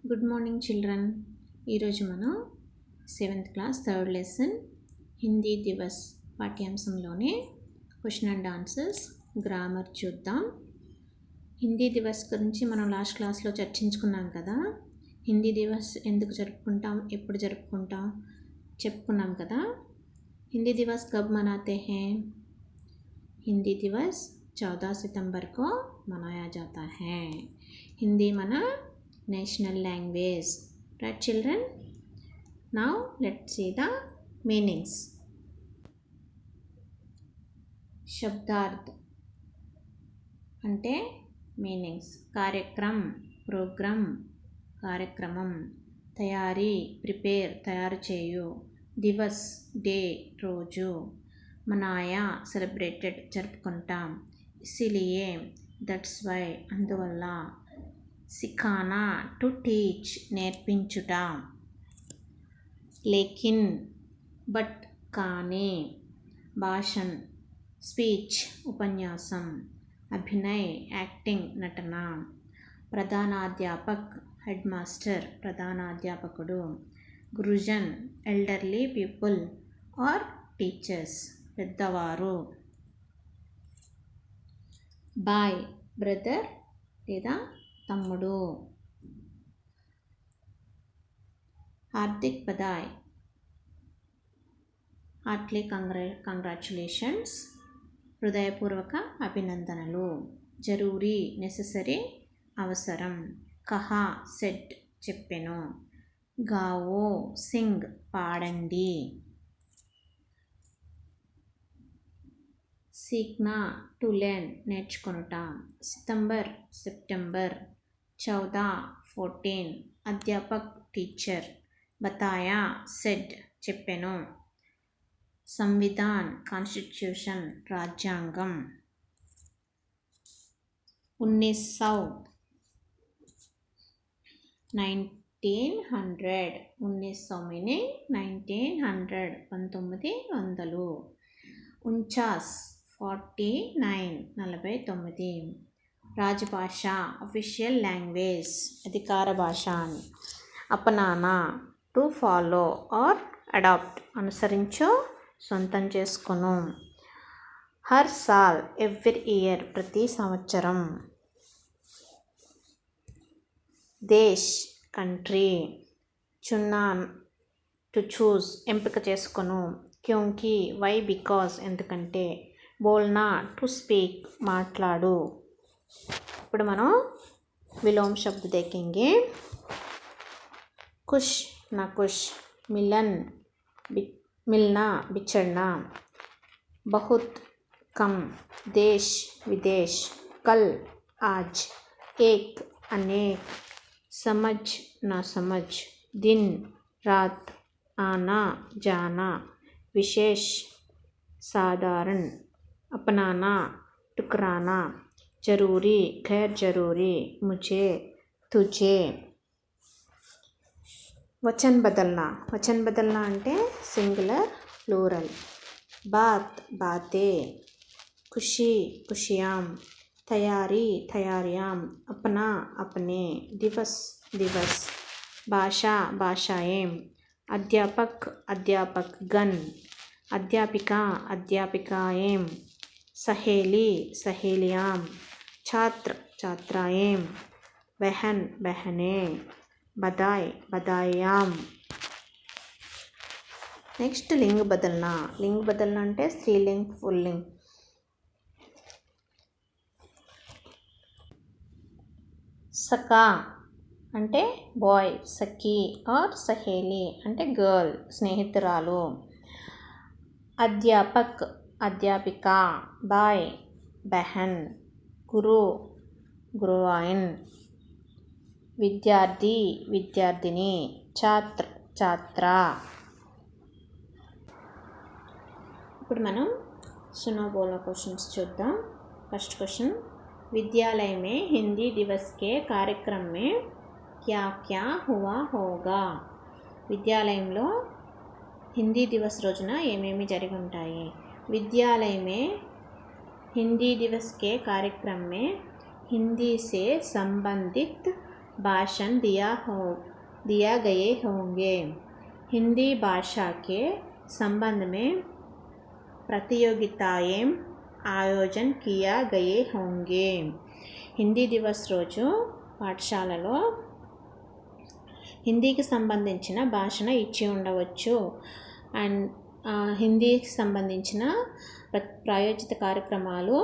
Good morning children. ఈరోజు మనం 7th class 3rd lesson Hindi Diwas పాఠ్యాంశంలోనే క్వశ్చన్ అండ్ ఆన్సర్స్ గ్రామర్ చూద్దాం. హిందీ దివస్ గురించి మనం లాస్ట్ క్లాస్లో చర్చించుకున్నాం కదా. హిందీ దివస్ ఎందుకు జరుపుకుంటాం, ఎప్పుడు జరుపుకుంటాం చెప్పుకున్నాం కదా. హిందీ దివస్ కబ్ మనాతే హై? हिंदी दिवस 14 सितंबर को मनाया जाता है. हिंदी मना national language, right children? Now let's see the meanings. शब्दार्थ అంటే మీనింగ్స్. కార్యక్రమ్ ప్రోగ్రామ్, కార్యక్రమం. తయారీ ప్రిపేర్, తయారు చేయు. దివస్ డే, రోజు. మనాయా సెలబ్రేటెడ్, జరుపుకుంటాం. ఇసిలియే దట్స్ వై, అందువల్ల. సిఖానా టు టీచ్, నేర్పించుట. లేకిన్ బట్, కానీ. భాషణ్ స్పీచ్, ఉపన్యాసం. అభినయ్ యాక్టింగ్, నటన. ప్రధానాధ్యాపక్ హెడ్ మాస్టర్, ప్రధానాధ్యాపకుడు. గురుజన్ ఎల్డర్లీ పీపుల్ ఆర్ టీచర్స్, పెద్దవారు. బాయ్ బ్రదర్ లేదా తమ్ముడు. హార్దిక్ బధాయ్, హార్ట్లీ కంగ్రాచులేషన్స్, హృదయపూర్వక అభినందనలు. జరూరీ నెససరీ, అవసరం. కహా సెడ్, చెప్పెను. గావో సింగ్, పాడండి. సీఖ్నా టు లెర్న్, నేర్చుకొనుట. సితంబర్ సెప్టెంబర్. 14 14, అధ్యాపక్ టీచర్. బతాయా సెడ్, చెప్పెను. సంవిధాన్ కాన్స్టిట్యూషన్, రాజ్యాంగం. 1900 1900 మీనింగ్ 1900, 1900. 49 49, 49. రాజభాష అఫీషియల్ లాంగ్వేజ్, అధికార భాష. అపనానా టు ఫాలో ఆర్ అడాప్ట్, అనుసరించు, సొంతం చేసుకొను. హర్ సాల్ ఎవ్రీ ఇయర్, ప్రతి సంవత్సరం. దేశ్ కంట్రీ. చున్నాన్ టు చూస్, ఎంపిక చేసుకొను. క్యోంకి వై, బికాజ్, ఎందుకంటే. బోల్నా టు స్పీక్, మాట్లాడు. ఇప్పుడు మనం విలోమ్ శబ్ద దేखेंगे. खुश ना खुश, मिलन मिलना, बिछड़ना. बहुत कम, देश विदेश. कल आज. एक अनेक. समझ ना समझ. दिन रात. आना जाना. विशेष साधारण. अपनाना टुकराना. जरूरी गैर जरूरी. मुझे तुझे. वचन बदलना. वचन बदलना అంటే సింగులర్ ప్లూరల్. बात बातें. खुशी खुशियाँ. तैयारी तैयारियाँ. अपना अपने. दिवस दिवस. भाषा भाषाएं. अध्यापक अध्यापक गण. अध्यापिका अध्यापिकाएं. सहेली सहेलियाँ. छात्र छात्राएं. बहन बहनें. बधाई बधाइयाँ. నెక్స్ట్ లింగ్ బదల్నా. లింగ్ బదల్నా అంటే స్త్రీలింగ్ పుల్లింగ్. సఖా అంటే బాయ్, సఖీ ఆర్ సహేలి అంటే గర్ల్, స్నేహితురాలు. అధ్యాపక్ అధ్యాపిక. బాయ్ బహన్. గురు గురువాయిన్. విద్యార్థి విద్యార్థిని. ఛాత్ర ఛాత్ర. ఇప్పుడు మనం सुनो बोलो क्वेश्चंस చూద్దాం. फर्स्ट क्वेश्चन, विद्यालय में हिंदी दिवस के कार्यक्रम में क्या क्या हुआ होगा? విద్యాలయంలో హిందీ దివస్ రోజున ఏమేమి జరిగి ఉంటాయి? विद्यालय में हिंदी दिवस के कार्यक्रम में हिंदी से संबंधित भाषण दिया गए होंगे। हिंदी भाषा के संबंध में प्रतियोगिताएं आयोजन किया गए होंगे। హిందీ దివస్ రోజు పాఠశాలలో హిందీకి సంబంధించిన భాషణ ఇచ్చి ఉండవచ్చు. అండ్ హిందీకి సంబంధించిన ప్రాయోజిత కార్యక్రమాలు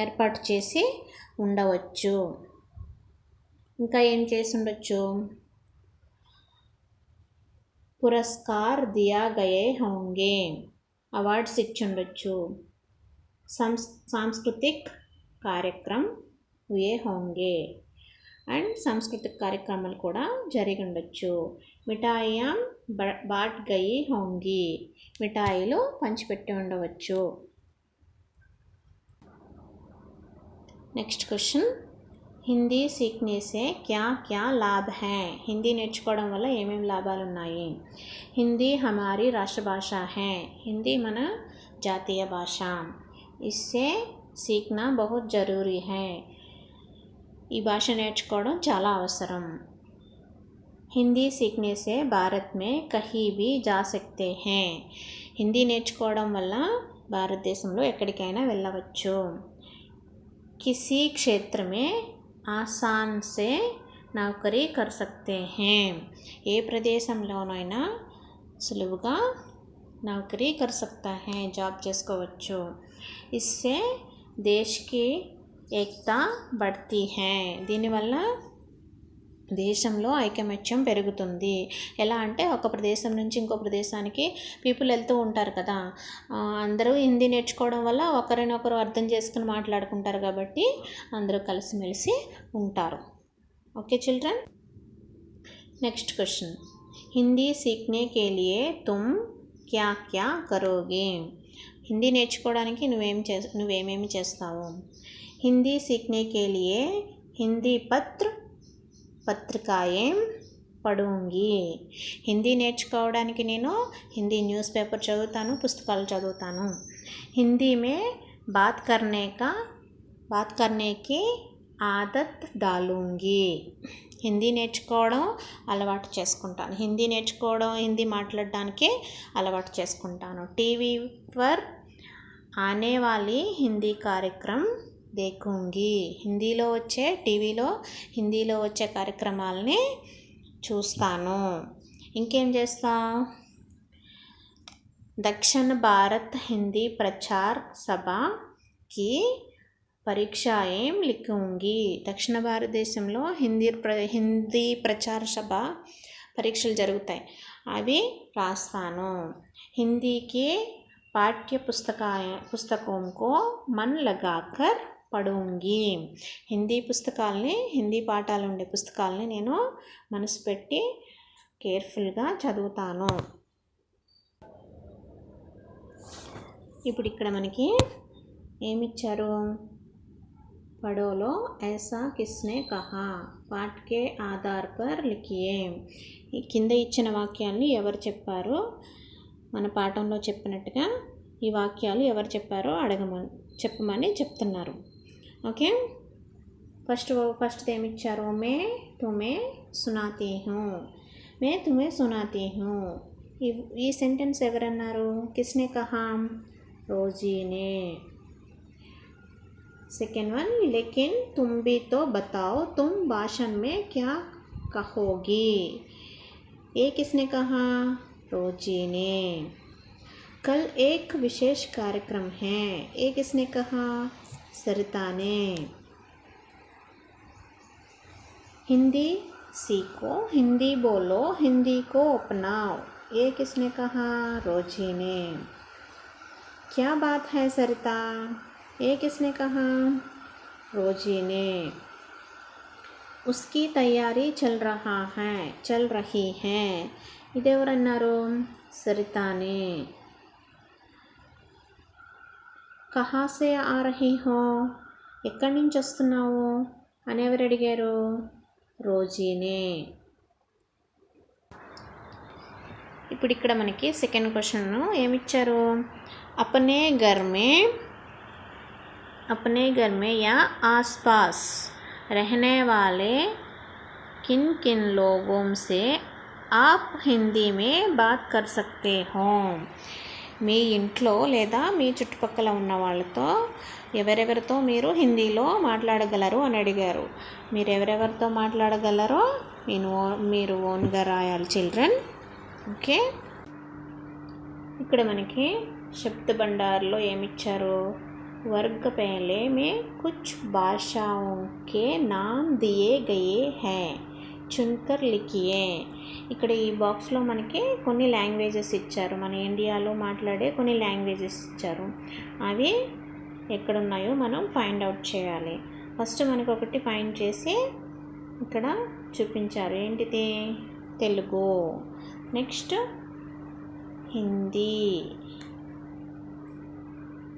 ఏర్పాటు చేసి ఉండవచ్చు. ఇంకా ఏం చేసి ఉండొచ్చు? పురస్కార్ దియా గయే హోంగే, అవార్డ్స్ ఇచ్చి ఉండొచ్చు. సాంస్కృతిక్ కార్యక్రమ్ హుయే హోంగే, అండ్ సాంస్కృతిక కార్యక్రమాలు కూడా జరిగి ఉండొచ్చు. మిఠాయియా బాట్ గయి హోంగి, మిఠాయిలు పంచిపెట్టి ఉండవచ్చు. నెక్స్ట్ క్వశ్చన్, హిందీ సీఖనే సే క్యా క్యా లాభ హై? హిందీ నేర్చుకోవడం వల్ల ఏమేమి లాభాలు ఉన్నాయి? హిందీ హమారీ రాష్ట్ర భాష హై, హిందీ మన జాతీయ భాష. ఇస్సే సీఖనా బహుత్ జరూరీ హై, ఈ భాష నేర్చుకోవడం చాలా అవసరం. హిందీ సీఖనే సే భారత్ మే కహీ భీ జా సక్తే హై, హిందీ నేర్చుకోవడం వల్ల భారతదేశంలో ఎక్కడికైనా వెళ్ళవచ్చు. కిసీ క్షేత్ర మే ఆసాన్ సే నౌకరీ కర్ సక్తే హై, ఏ ప్రదేశంలోనైనా సులువుగా నౌకరీ కర్ సక్తా హై, జాబ్ చేసుకోవచ్చు. ఇస్సే దేశ్కి ఏక్తా బడ్తీ హై, దీనివల్ల దేశంలో ఐకమత్యం పెరుగుతుంది. ఎలా అంటే ఒక ప్రదేశం నుంచి ఇంకో ప్రదేశానికి పీపుల్ వెళ్తూ ఉంటారు కదా, అందరూ హిందీ నేర్చుకోవడం వల్ల ఒకరినొకరు అర్థం చేసుకుని మాట్లాడుకుంటారు కాబట్టి అందరూ కలిసిమెలిసి ఉంటారు. Okay children. Next question, Hindi సీఖనే కే లియే తుమ్ క్యా క్యా కరోగే? హిందీ నేర్చుకోవడానికి నువ్వేమేమి చేస్తావు? హిందీ సీఖనే కే లియే హిందీ పత్రికాయేం పఢూంగి, హిందీ నేర్చుకోవడానికి నేను హిందీ న్యూస్ పేపర్ చదువుతాను, పుస్తకాలు చదువుతాను. హిందీ మే బాత్ కర్నేకి ఆదత్ డాలూంగి, హిందీ నేర్చుకోవడం అలవాటు చేసుకుంటాను, హిందీ మాట్లాడడానికి అలవాటు చేసుకుంటాను. టీవీ పర్ ఆనే వాली హిందీ కార్యక్రమం దేఖూంగి, టీవీలో హిందీలో వచ్చే కార్యక్రమాలని చూస్తాను. ఇంకేం చేస్తాం? దక్షిణ భారత్ హిందీ ప్రచార్ సభకి పరీక్షాయేం లిఖూంగి, దక్షిణ భారతదేశంలో హిందీ ప్రచార సభ పరీక్షలు జరుగుతాయి, అవి రాస్తాను. హిందీకి పాఠ్య పుస్తకం కో మన్ లగాకర్ పఢూంగి, హిందీ పాఠాలు ఉండే పుస్తకాలని నేను మనసు పెట్టి కేర్ఫుల్గా చదువుతాను. ఇప్పుడు ఇక్కడ మనకి ఏమిచ్చారు? పడోలో ఐసా కిస్నే కహా, పాఠ్ కే ఆధార్ పర్ లిఖియే, కింద ఇచ్చిన వాక్యాన్ని ఎవరు చెప్పారో, మన పాఠంలో చెప్పినట్టుగా ఈ వాక్యాలు ఎవరు చెప్పారో చెప్పమని చెప్తున్నారు. ఓకే, ఫస్ట్ ఏమిచ్చారు? మే తుమే సునాతీ హూ, ఈ సెంటెన్స్ ఎవరన్నారు? కిస్నే కహా? రోజీనే. सेकेंड वन, लेकिन तुम भी तो बताओ तुम भाषण में क्या कहोगी, ये किसने कहा? रोजी ने. कल एक विशेष कार्यक्रम है, ये किसने कहा? सरिता ने. हिंदी सीखो, हिंदी बोलो, हिंदी को अपनाओ, ये किसने कहा? रोजी ने. क्या बात है सरिता, ये किसने कहा? रोजी ने. उसकी तैयारी चल रही है, इदेवरन्नारू? सरिता ने. कहाँ से आ रही हो, ఎక్కడి నుంచి వస్తున్నావు అని ఎవరు అడిగారు? రోజీనే. ఇప్పుడు ఇక్కడ మనకి సెకండ్ క్వశ్చన్ ఏమిచ్చారు? अपने घर में या आसपास रहने वाले किन किन लोगों से आप హిందీ में बात कर सकते हो. మీ ఇంట్లో లేదా మీ చుట్టుపక్కల ఉన్న వాళ్ళతో ఎవరెవరితో మీరు హిందీలో మాట్లాడగలరు అని అడిగారు. మీరు ఎవరెవరితో మాట్లాడగలరో మీరు ఓన్గా రాయాలి చిల్డ్రన్. ఓకే, ఇక్కడ మనకి శబ్ద భండార్లో ఏమిచ్చారు? वर्ग पहले में कुछ भाषाओं के नाम दिए गए हैं, చున్కర్ లిఖియే. ఇక్కడ ఈ బాక్స్లో మనకి కొన్ని లాంగ్వేజెస్ ఇచ్చారు. మన ఇండియాలో మాట్లాడే కొన్ని లాంగ్వేజెస్ ఇచ్చారు. అవి ఎక్కడున్నాయో మనం ఫైండ్ అవుట్ చేయాలి. ఫస్ట్ మనకు ఒకటి ఫైండ్ చేసి ఇక్కడ చూపించారు. ఏంటిది? Telugu, next Hindi,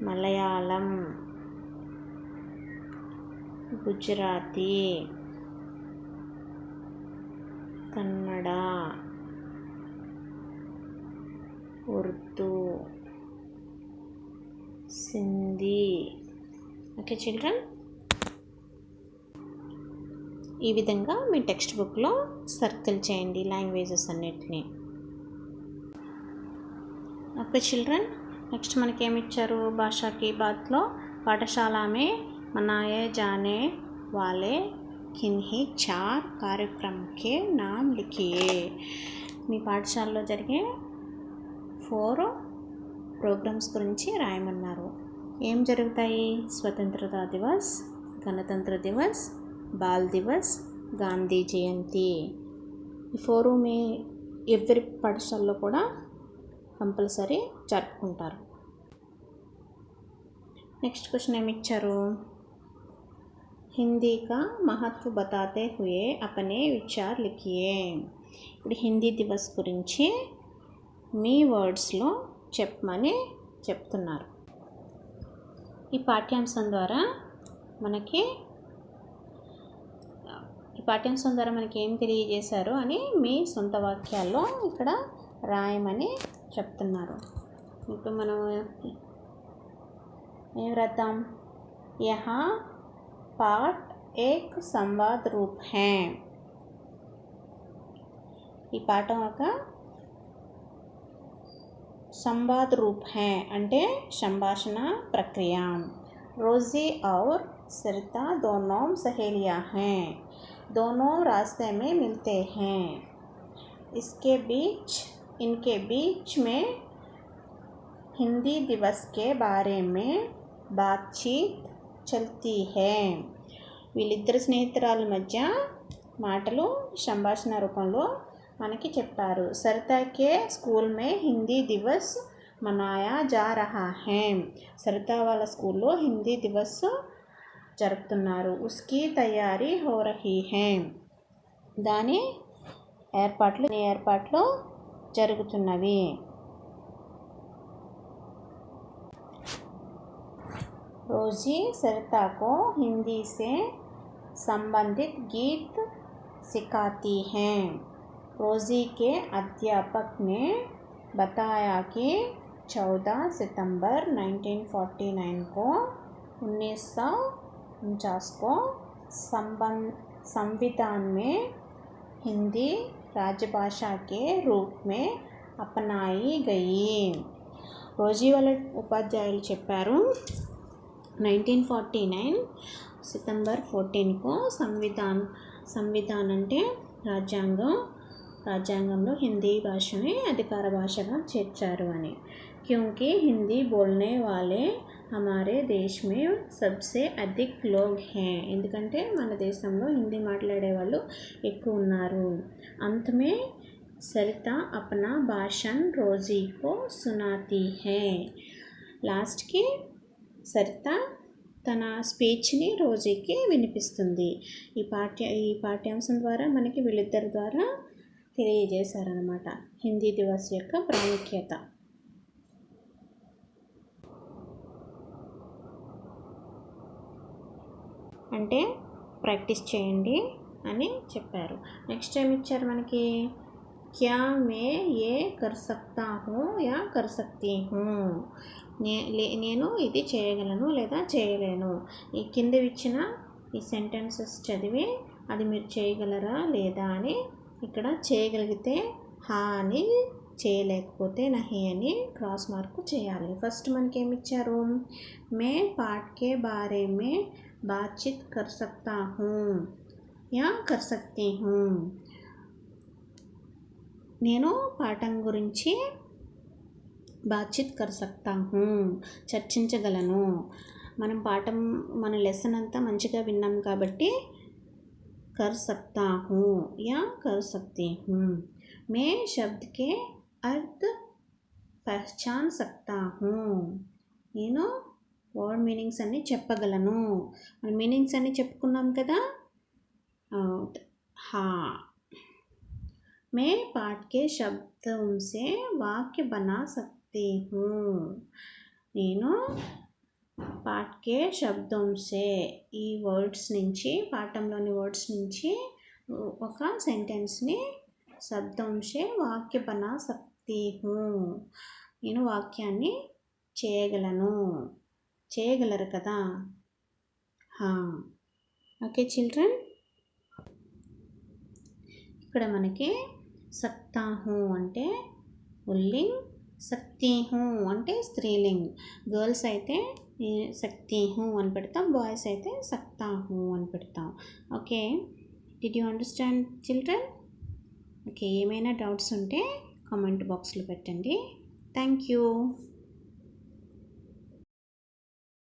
Malayalam, Gujarati, Kannada, Urdu, Sindhi. Okay children, ఈ విధంగా మీ టెక్స్ట్ బుక్లో సర్కిల్ చేయండి లాంగ్వేజెస్ అన్నిటినీ. ఓకే చిల్డ్రన్, నెక్స్ట్ మనకేమిచ్చారు? భాషా కీ బాత్లో పాఠశాల మే మనాయే జానే వాలే కిన్హీ 4 కార్యక్రమ కే నామ్ లిఖియే. మీ పాఠశాలలో జరిగే 4 ప్రోగ్రామ్స్ గురించి రాయమన్నారు. ఏం జరుగుతాయి? స్వతంత్రతా దివస్, గణతంత్ర దివస్, బాల్ దివస్, గాంధీ జయంతి. ఈ 4 మీ ఎవరి పాఠశాలలో కూడా కంపల్సరీ జరుపుకుంటారు. నెక్స్ట్ క్వశ్చన్ ఏమి ఇచ్చారు? హిందీ కా మహత్వ బతాతే హుయే అపనే విచార్ లిఖియే. ఇప్పుడు హిందీ దివస్ గురించి మీ వర్డ్స్లో చెప్పమని చెప్తున్నారు. ఈ పాఠ్యాంశం ద్వారా మనకి ఏం తెలియజేశారు అని మీ సొంత వాక్యాల్లో ఇక్కడ రాయమని చెప్తున్నారు. ఇప్పుడు మనం ఏం రాద్దాం? యహా పాఠ్ ఏక్ సంవాద్ రూప్ హై. ఈ పాఠం ఒక సంవాద్ రూప్ హై అంటే సంభాషణ ప్రక్రియ. రోజీ और सरिता दोनों सहेलियां हैं, दोनों रास्ते में मिलते हैं, इनके बीच में हिंदी दिवस के बारे में बातचीत चलती है. వీళ్ళిద్దరు స్నేహితురాల మధ్య మాటలు సంభాషణ రూపంలో మనకి చెప్పారు. సరితా కే స్కూల్ మే హిందీ దివస్ మనాయా జా రహా హై. సరితా వాళ్ళ స్కూల్లో హిందీ దివస్ జరుపుతున్నారు. ఉస్కి తయారీ హో రహీ హై. దాని ఏర్పాట్లు జరుగుతున్నవి. रोजी सरिता को हिंदी से संबंधित गीत सिखाती हैं. रोजी के अध्यापक ने बताया कि 14 सितंबर 1949 को 1949 को संविधान में हिंदी राजभाषा के रूप में अपनाई गई. రోజీ వాళ్ళ ఉపాధ్యాయులు చెప్పారు 1949 సితంబర్ 14కు సంవిధాన్ అంటే రాజ్యాంగంలో హిందీ భాషని అధికార భాషగా చేర్చారు అని. క్యూంకి హిందీ బోల్నే వాలే హమారే దేశ్ మే సబ్సే అధిక్ లోగ్ హై. ఎందుకంటే మన దేశంలో హిందీ మాట్లాడే వాళ్ళు ఎక్కువ ఉన్నారు. అంతమే సరితా అప్నా భాషణ్ రోజీకో సునాతీ హై. లాస్ట్కి సరిత తన స్పీచ్ని రోజీకి వినిపిస్తుంది. ఈ పాఠ్యాంశం ద్వారా మనకి వీళ్ళిద్దరి ద్వారా తెలియజేశారనమాట హిందీ దివస్ యొక్క ప్రాముఖ్యత. అంటే ప్రాక్టీస్ చేయండి అని చెప్పారు. నెక్స్ట్ ఏమి ఇచ్చారు మనకి? క్యా మే ఏ కర్ సక్తా హూ యా కర్ సక్తీ హూ. నేను ఇది చేయగలను లేదా చేయలేను. ఈ కింద ఇచ్చిన ఈ సెంటెన్సెస్ చదివి అది మీరు చేయగలరా లేదా అని ఇక్కడ చేయగలిగితే హా అని, చేయలేకపోతే నహి అని క్రాస్ మార్క్ చేయాలి. ఫస్ట్ మనకి ఏమి ఇచ్చారు, మే పాఠ్ కే బారే మే బాత్చీత్ కర్ సక్తా హూ యా కర్ సక్తీ హూ. నేను పాఠం గురించి బాత్చీత్ కర్ సక్తా హూ, చర్చించగలను. మనం పాఠం మన లెసన్ అంతా మంచిగా విన్నాం కాబట్టి कर सकता हूँ या कर सकती हूँ. मैं शब्द के अर्थ पहचान सकता हूँ. నేను వర్డ్ మీనింగ్స్ అన్ని చెప్పగలను. మన మీనింగ్స్ అన్ని చెప్పుకున్నాం కదా. हाँ, मैं पाठ के शब्दों से वाक्य बना सकती हूँ. నేను పాఠ్కే శబ్దం సే, ఈ వర్డ్స్ నుంచి, పాఠంలోని వర్డ్స్ నుంచి ఒక సెంటెన్స్ని శబ్దం సే వాక్య బనా సక్తీ హూ, నేను వాక్యాన్ని చేయగలను. చేయగలరు కదా. ఓకే చిల్డ్రన్, ఇక్కడ మనకి సక్తా హూ అంటే పుల్లింగ్, సక్తీ హూ అంటే స్త్రీలింగ్. గర్ల్స్ అయితే సక్తీ హూ అని పెడతాం, బాయ్స్ అయితే సక్తా హూ అని పెడతాం. Okay, did you understand children? Okay, ఏమైనా డౌట్స్ ఉంటే కామెంట్ బాక్స్లో పెట్టండి. Thank you.